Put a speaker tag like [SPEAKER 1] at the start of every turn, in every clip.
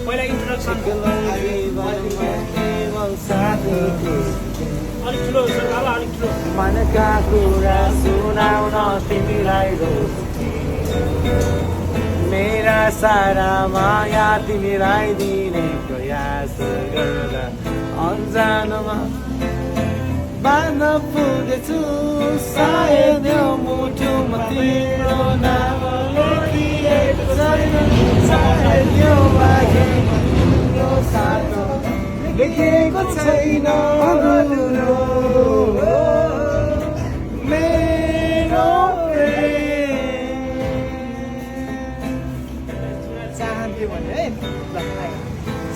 [SPEAKER 1] पहिला इन्ट्रोडक्सन अलिक ठुलो बाबा अलिक ठुलो
[SPEAKER 2] मनका कुरा सुनाउन तिमीलाई मेरा सारा माया तिमीलाई दिने प्रयास गर्दा अन्जानमा बाँध्न पुगेछु सायद यो मुटुमा तिम्रो नाम लेखिएको छैन सायद यो भाग्यमा तिम्रो साथ लेखिएको छैन अधुरो मेरो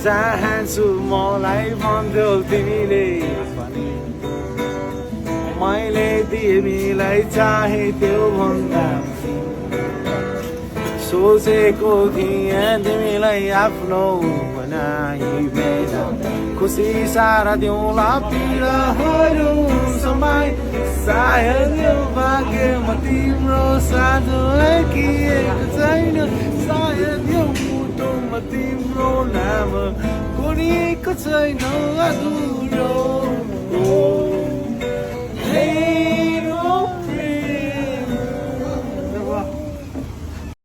[SPEAKER 2] चाहन्छु मलाई भन्थ्यौ तिमीले मैले तिमीलाई चाहे त्यो भन्दा सोचेको थिएँ तिमीलाई आफ्नो बनाइमेन खुसी सारा दिउँला पीडाहरू समय सायद यो भाग्यमा तिम्रो साथ लेखिएको छैन सायद यो मुटुमा तिम्रो नाम कोरिएको छैन